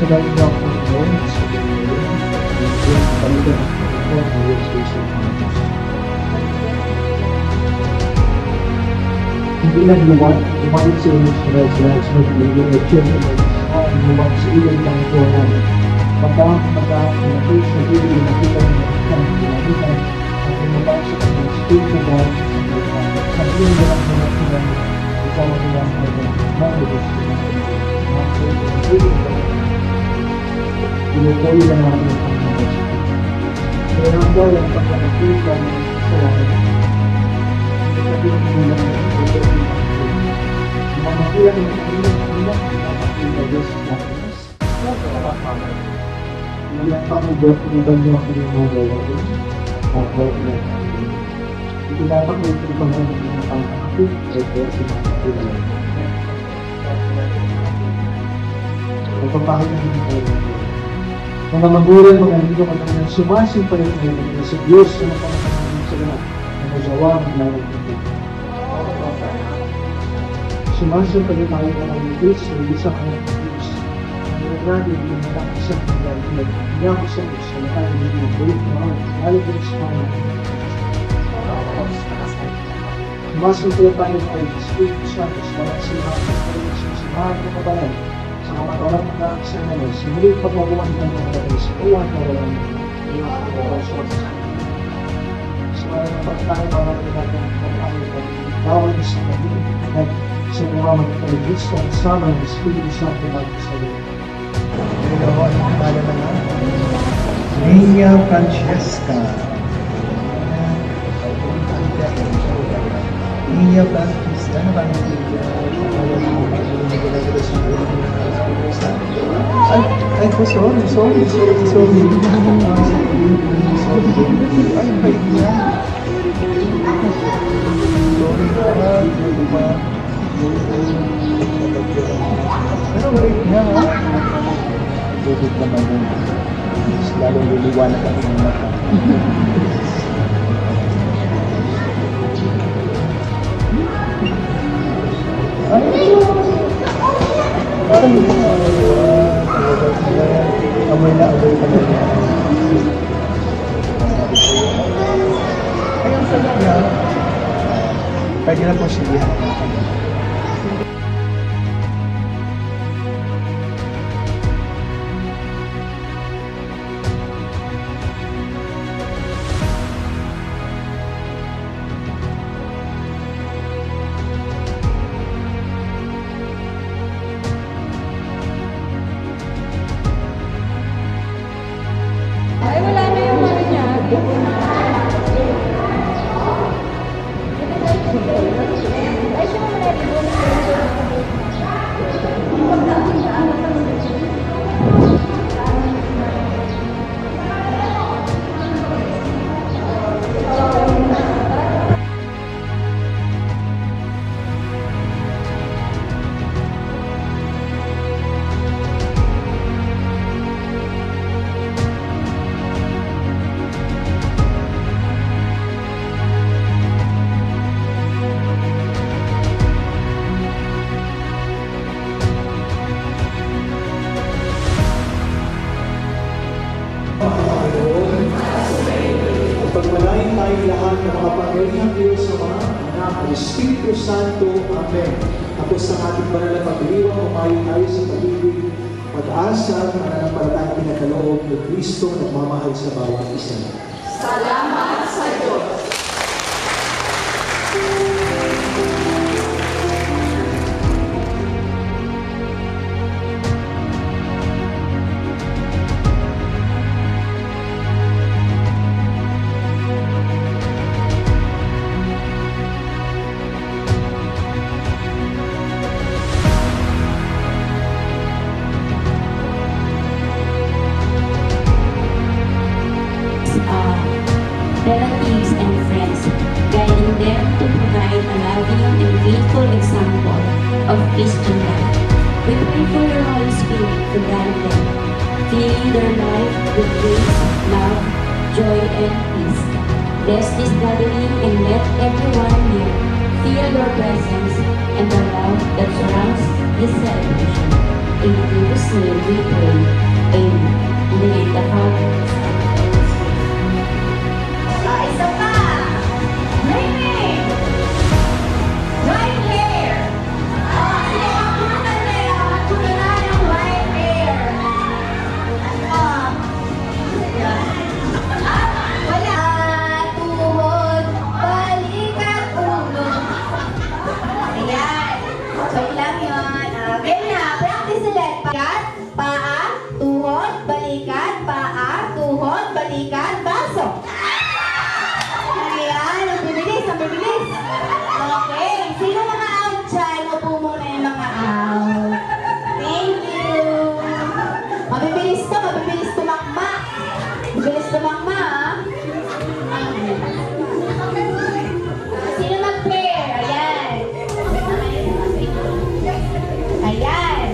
Pinagdala niyo ako ng Lord sa Panginoon. Yung palitan ako ng Lord sa isang Diyos. Hindi lang lumalik sa inyo sa nagbibigay at siya lumalik sa ilang lang ito na pagka-nakita sa iyo, nakita mo ang pinagdala at lumabas sa kanyang Spirit of God sa ilang lang ito na ikaw ang ilang ito na ilabas ko na Pinutuloy lang natin ang Panginoon. Kaya ang buhay ang pagkakakita ng kasalanan. Pagkakita mo lang ang pagkakita. Ang mga magulang ng Panginoon, ilang pinapakita Diyos sa Panginoon. Huwag ka nakakamal. Ilang pamubot ng banyo ang Panginoon gawin. Ang buhay ng Panginoon. Ipinapakita ng Panginoon ng pangkakit ay kaya sinapakita. Magpapakita ng Panginoon. Mga magulang, mga amigo, mga sumasimpay ng sa Diyos na napakamalang sila na magawa ng lalong ito. Sumasimpay tayo ng mga Diyos na isang anak ng Diyos. Ang natin yung nakakasang ng lalong iyak sa Diyos na nakalimutin ng bulit na ako. Lalo ko sa mga sumasimpay tayo ng mga Espiritu Santo sa mga simahan ng kabalan. Sa mga kawalan ng kakasanayan, simulit pagmagawan ng mga kapatid sa uwan na walang iyong pagkakasyon sa kanila. Sa mga napagtayo mga natin ng pag-amin at bawal sa kanila at sa mga magkaligis na kasama ng Espiritu Santo natin sa iyo. Dalawa ang pala na nga. Nia Francesca. Nia Francesca. Ano ba ang ay po, sorry. Ay, bait niya. Sorry pa. Pero bait niya, ha? Bukit naman yun. Lalong liliwanag ang inyong mata. Ay, parang hindi na amoy na amoy ka na niya. Ay, ang sarap niya. Pwede na po siya. Ay, wala na yung ano niya. Ay, siya naman na rin. Pagpalain tayong lahat ng mga pangyayang Diyos sa mga anak ng Espiritu Santo. Amen. Tapos sa ating banal na pagdiriwang, umayo tayo sa pag-ibig, pag-asa at pananampalatayang pinakaloob ni Kristo na nagmamahal sa bawat isa. Salamat sa Diyos. Relatives and friends, guiding them to provide a loving and faithful example of Christian life. We pray for your Holy Spirit to guide them, filling their life with grace, love, joy, and peace. Bless this gathering and let everyone here feel your presence and the love that surrounds this celebration. In Jesus' name we pray. Amen. In the name of the Father, the Son, and the Holy Spirit. Isa pa. Raymond. White hair. Sige, magpunta tayo. Magpunta na yung white hair. Wala. Tuhod, balikat, ulo. Ayan. Joke lang yun. Game na. Practice ulit. Balikat, paa, tuhod, balikat, paa, tuhod, balikat, baso. Ayan. Ang bibilis, ang bibilis. Okay. Sino mga out dyan? Upo muna yung mga out. Thank you. Mabibilis to, mabibilis tumakma. Mabibilis tumakma, ah. Sino mag-pair? Ayan. Ayan.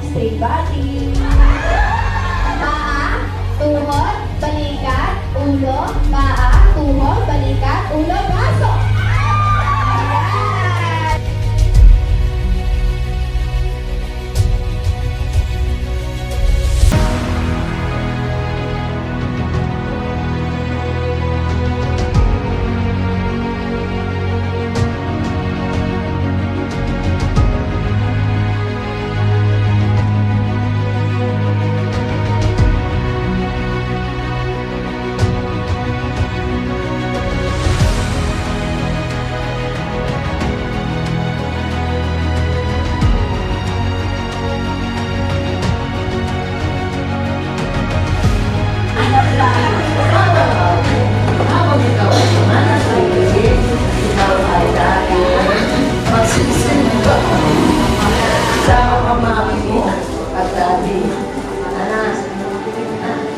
Straight body. Paa, tuhod, balikat, ulo, paa, tuhod, balikat, ulo, baso. Ayan.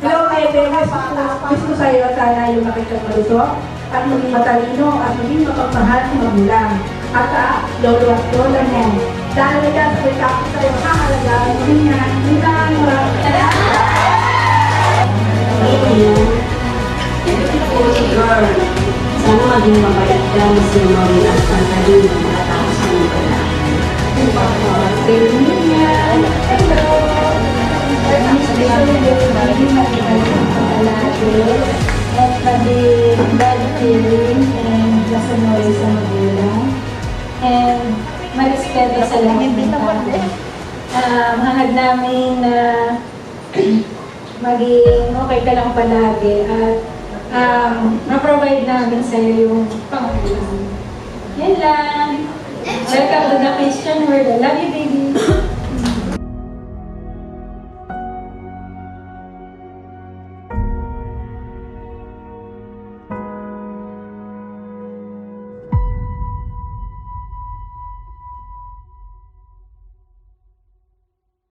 Hello, my babies. Gusto sa'yo sana yung makitang malusog at maging matalino at maging mapagmahal sa magulang. At lolo at lola mo. Dahil yan sa pagkakot sa'yo, hahalagaan mo rin yan. Hintaan mo lang. Amen. Beautiful girl. Sana maging mabait ka na si Mori at pagkain ng mga tao sa mga Hello. At maging bad feeling and kasunod sa magulang. And marespeto sa lahat ng tao. Hangad namin na maging okay ka lang palagi at ma-provide namin sa iyo yung pangangailangan. Yan lang. Welcome to the Christian world. I love you, baby.